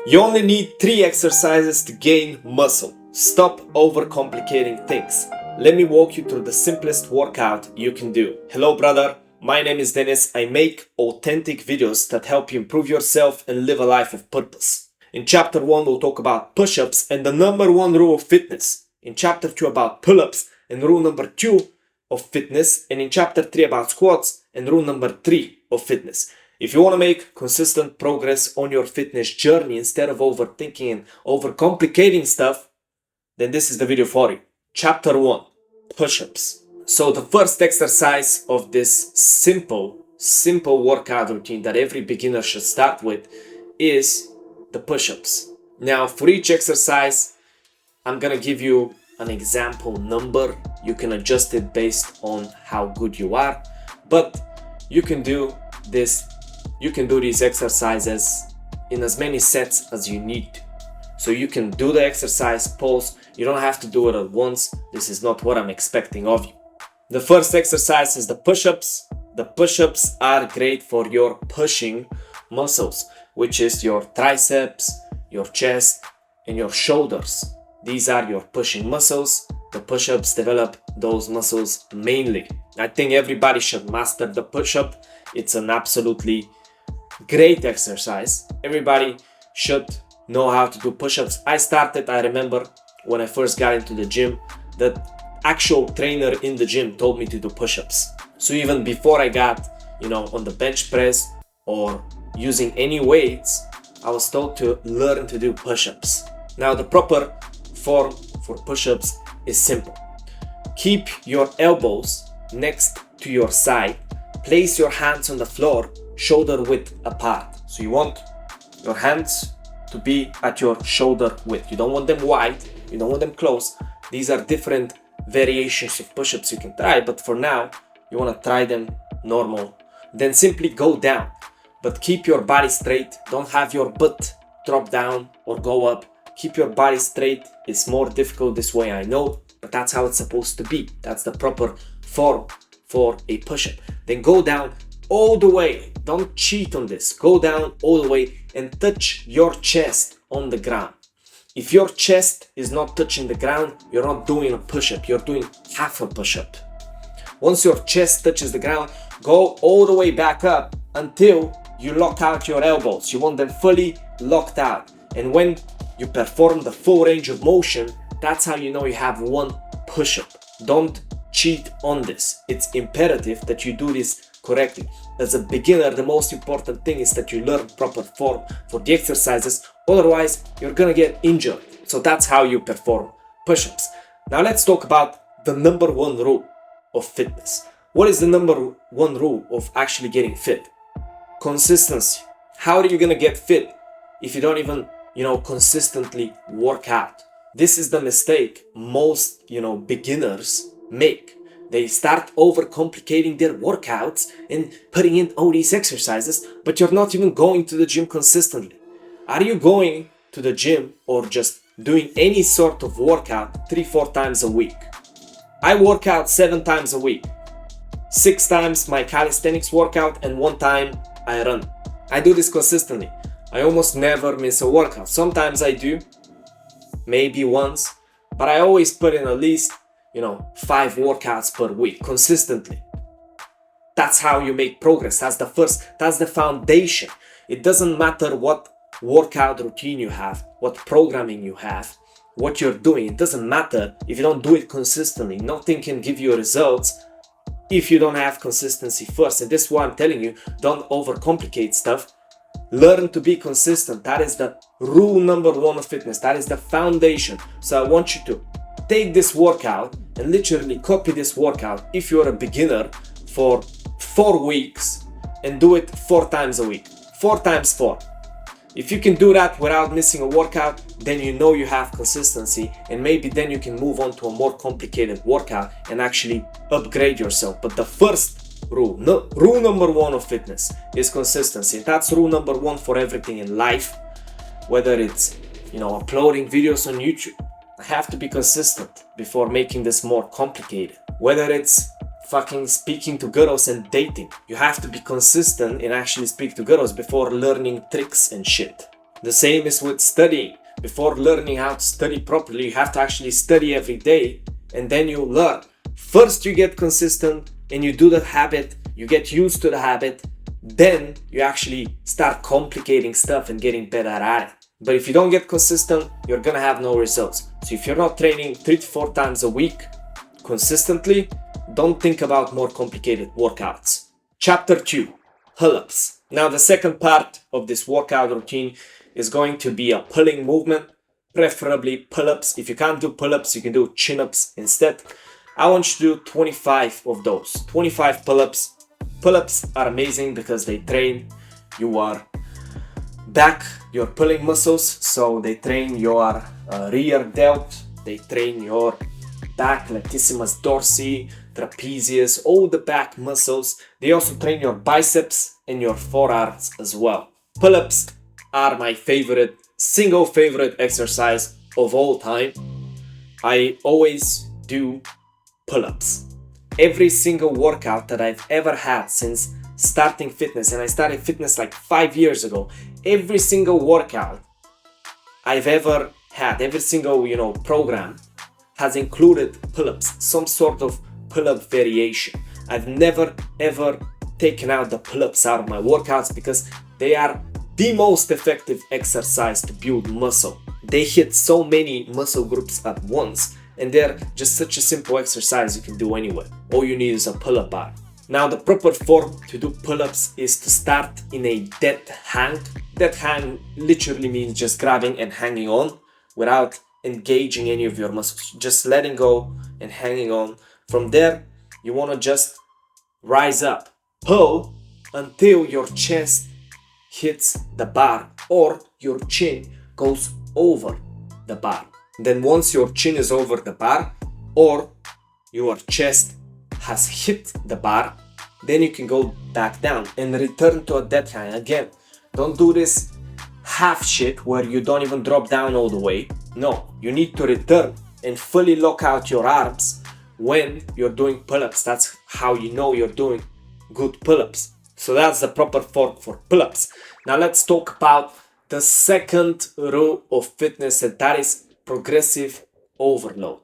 You only need 3 exercises to gain muscle. Stop overcomplicating things. Let me walk you through the simplest workout you can do. Hello brother, my name is Dennis. I make authentic videos that help you improve yourself and live a life of purpose. In chapter 1 we'll talk about push-ups and the number 1 rule of fitness. In chapter 2 about pull-ups and rule number 2 of fitness. And in chapter 3 about squats and rule number 3 of fitness. If you want to make consistent progress on your fitness journey instead of overthinking and overcomplicating stuff, then this is the video for you. Chapter 1, push-ups. So the first exercise of this simple workout routine that every beginner should start with is the push-ups. Now for each exercise, I'm gonna give you an example number. You can adjust it based on how good you are, but you can do these exercises in as many sets as you need to. So you can do the exercise, pause. You don't have to do it at once. This is not what I'm expecting of you. The first exercise is the push-ups. The push-ups are great for your pushing muscles, which is your triceps, your chest, and your shoulders. These are your pushing muscles. The push-ups develop those muscles mainly. I think everybody should master the push-up. It's an absolutely great exercise. Everybody should know how to do push-ups. I remember when I first got into the gym, the actual trainer in the gym told me to do push-ups. So even before I got, on the bench press or using any weights, I was told to learn to do push-ups. Now the proper form for push-ups is simple. Keep your elbows next to your side. Place your hands on the floor, shoulder width apart. So you want your hands to be at your shoulder width. You don't want them wide, you don't want them close. These are different variations of push-ups you can try, but for now, you want to try them normal. Then simply go down, but keep your body straight. Don't have your butt drop down or go up. Keep your body straight. It's more difficult this way, I know, but that's how it's supposed to be. That's the proper form for a push-up. Then go down all the way. Don't cheat on this. Go down all the way and touch your chest on the ground. If your chest is not touching the ground, you're not doing a push-up. You're doing half a push-up. Once your chest touches the ground, go all the way back up until you lock out your elbows. You want them fully locked out. And when you perform the full range of motion, that's how you know you have one push-up. Don't cheat on this. It's imperative that you do this correctly. As a beginner, the most important thing is that you learn proper form for the exercises. Otherwise, you're gonna get injured. So that's how you perform push-ups. Now let's talk about the number 1 rule of fitness. What is the number 1 rule of actually getting fit? Consistency. How are you gonna get fit if you don't even, consistently work out? This is the mistake most, beginners make. They start overcomplicating their workouts and putting in all these exercises, but you're not even going to the gym consistently. Are you going to the gym or just doing any sort of workout 3-4 times a week? I work out 7 times a week. 6 times my calisthenics workout and 1 time I run. I do this consistently. I almost never miss a workout. Sometimes I do, maybe once, but I always put in at least 5 workouts per week consistently. That's how you make progress. That's the foundation. It doesn't matter what workout routine you have, what programming you have, what you're doing. It doesn't matter if you don't do it consistently. Nothing can give you results if you don't have consistency first. And this is why I'm telling you, don't overcomplicate stuff. Learn to be consistent. That is the rule number 1 of fitness. That is the foundation. So I want you to take this workout and literally copy this workout if you're a beginner for 4 weeks and do it 4 times a week. 4 times 4. If you can do that without missing a workout, then you know you have consistency, and maybe then you can move on to a more complicated workout and actually upgrade yourself. But the first rule number 1 of fitness is consistency. That's rule number 1 for everything in life. Whether it's, uploading videos on YouTube, I have to be consistent before making this more complicated. Whether it's fucking speaking to girls and dating, you have to be consistent and actually speak to girls before learning tricks and shit. The same is with studying. Before learning how to study properly, you have to actually study every day, and then you learn. First you get consistent and you do the habit, you get used to the habit, then you actually start complicating stuff and getting better at it. But if you don't get consistent, you're gonna have no results. So if you're not training 3 to 4 times a week consistently, don't think about more complicated workouts. Chapter 2, pull-ups. Now the second part of this workout routine is going to be a pulling movement, preferably pull-ups. If you can't do pull-ups, you can do chin-ups instead. I want you to do 25 of those, 25 pull-ups. Pull-ups are amazing because they train your back, your pulling muscles, so they train your rear delt, they train your back, latissimus dorsi, trapezius, all the back muscles. They also train your biceps and your forearms as well. Pull-ups are my single favorite exercise of all time. I always do pull-ups. Every single workout that I've ever had since starting fitness, and I started fitness like 5 years ago, every single workout I've ever had, every single program has included pull-ups, some sort of pull-up variation. I've never ever taken out the pull-ups out of my workouts because they are the most effective exercise to build muscle. They hit so many muscle groups at once, and they're just such a simple exercise you can do anywhere. All you need is a pull-up bar. Now the proper form to do pull-ups is to start in a dead hang. Dead hang literally means just grabbing and hanging on without engaging any of your muscles, just letting go and hanging on. From there, you want to just rise up, pull until your chest hits the bar or your chin goes over the bar. Then once your chin is over the bar or your chest has hit the bar, then you can go back down and return to a dead hang again. Don't do this half shit where you don't even drop down all the way. No, you need to return and fully lock out your arms when you're doing pull-ups. That's how you know you're doing good pull-ups. So that's the proper form for pull-ups. Now let's talk about the second rule of fitness, and that is progressive overload.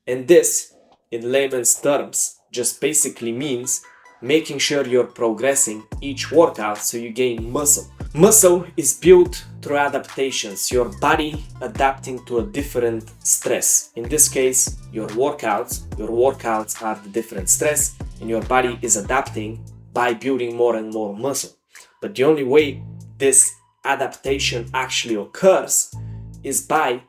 And this, in layman's terms, just basically means making sure you're progressing each workout so you gain muscle. Muscle is built through adaptations, your body adapting to a different stress. In this case, your workouts are the different stress, and your body is adapting by building more and more muscle. But the only way this adaptation actually occurs is by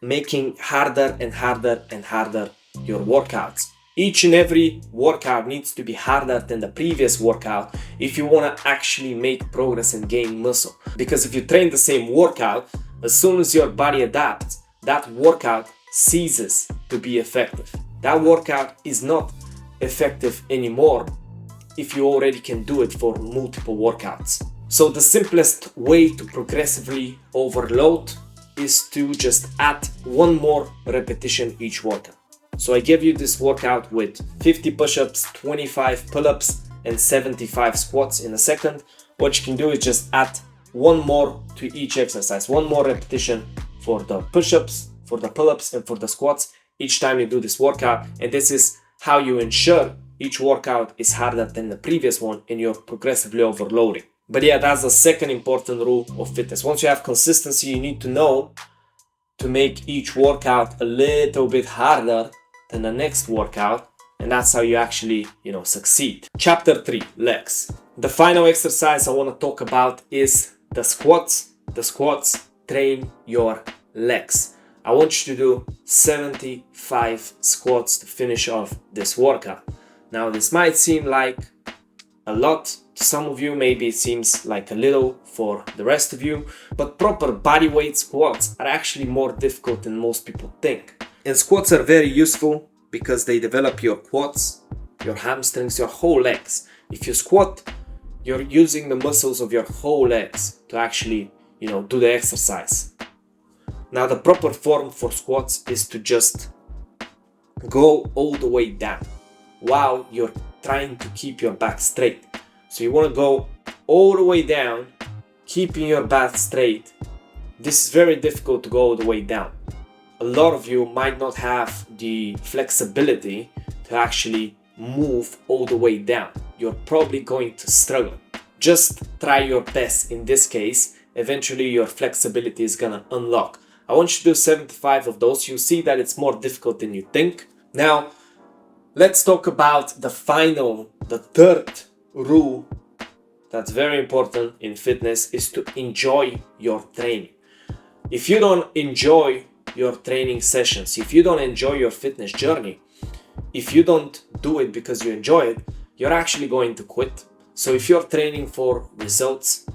making harder and harder and harder your workouts. Each and every workout needs to be harder than the previous workout if you want to actually make progress and gain muscle. Because if you train the same workout, as soon as your body adapts, that workout ceases to be effective. That workout is not effective anymore if you already can do it for multiple workouts. So the simplest way to progressively overload is to just add one more repetition each workout. So I give you this workout with 50 push-ups, 25 pull-ups, and 75 squats in a second. What you can do is just add one more to each exercise, one more repetition for the push-ups, for the pull-ups, and for the squats each time you do this workout. And this is how you ensure each workout is harder than the previous one and you're progressively overloading. But yeah, that's the second important rule of fitness. Once you have consistency, you need to know to make each workout a little bit harder than the next workout, and that's how you actually, succeed. Chapter 3, legs. The final exercise I want to talk about is the squats. The squats train your legs. I want you to do 75 squats to finish off this workout. Now, this might seem like a lot to some of you, maybe it seems like a little for the rest of you, but proper bodyweight squats are actually more difficult than most people think. And squats are very useful because they develop your quads, your hamstrings, your whole legs. If you squat, you're using the muscles of your whole legs to actually, do the exercise. Now, the proper form for squats is to just go all the way down while you're trying to keep your back straight. So you want to go all the way down, keeping your back straight, this is very difficult to go all the way down. A lot of you might not have the flexibility to actually move all the way down. You're probably going to struggle. Just try your best in this case. Eventually your flexibility is gonna unlock. I want you to do 75 of those. You see that it's more difficult than you think. Now, let's talk about the third rule that's very important in fitness, is to enjoy your training. If you don't enjoy your training sessions, if you don't enjoy your fitness journey, if you don't do it because you enjoy it, you're actually going to quit. So if you're training for results,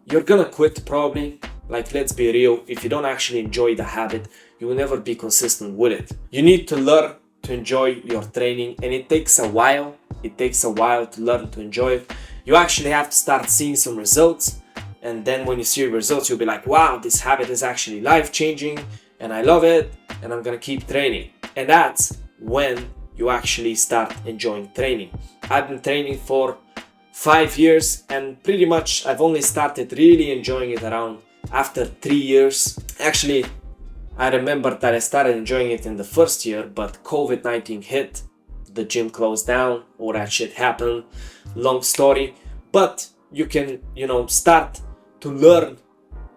you're gonna quit probably. Like, let's be real, if you don't actually enjoy the habit, you will never be consistent with it. You need to learn to enjoy your training, and it takes a while. It takes a while to learn to enjoy it. You actually have to start seeing some results, and then when you see results, you'll be like, wow, this habit is actually life-changing, and I love it, and I'm gonna keep training. And that's when you actually start enjoying training. I've been training for 5 years, and pretty much I've only started really enjoying it around after 3 years. Actually, I remember that I started enjoying it in the first year, but COVID-19 hit, the gym closed down, all that shit happened, long story. But you can, start to learn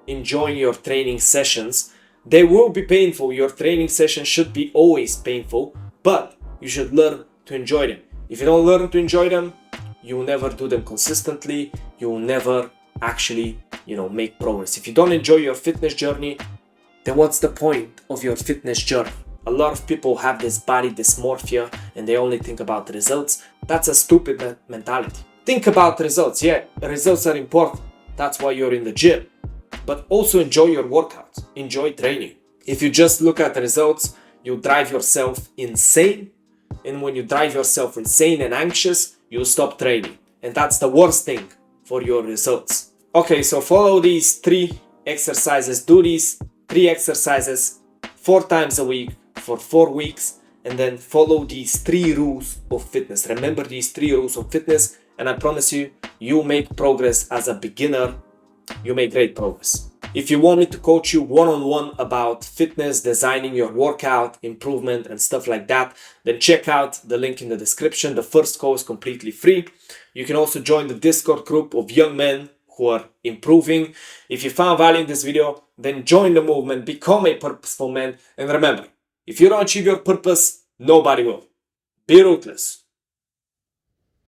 enjoying your training sessions. They will be painful. Your training sessions should be always painful, but you should learn to enjoy them. If you don't learn to enjoy them, you will never do them consistently. You will never actually, make progress. If you don't enjoy your fitness journey, then what's the point of your fitness journey? A lot of people have this body dysmorphia and they only think about the results. That's a stupid mentality. Think about results. Yeah, results are important. That's why you're in the gym. But also enjoy your workouts. Enjoy training. If you just look at the results, you drive yourself insane. And when you drive yourself insane and anxious, you'll stop training. And that's the worst thing for your results. Okay, so follow these 3 exercises. Do these 3 exercises 4 times a week for 4 weeks, and then follow these 3 rules of fitness. Remember these 3 rules of fitness, and I promise you, you make progress as a beginner. You make great progress. If you want me to coach you one-on-one about fitness, designing your workout, improvement, and stuff like that, then check out the link in the description. The first call is completely free. You can also join the Discord group of young men who are improving. If you found value in this video, then join the movement, become a purposeful man, and remember, if you don't achieve your purpose, nobody will. Be ruthless.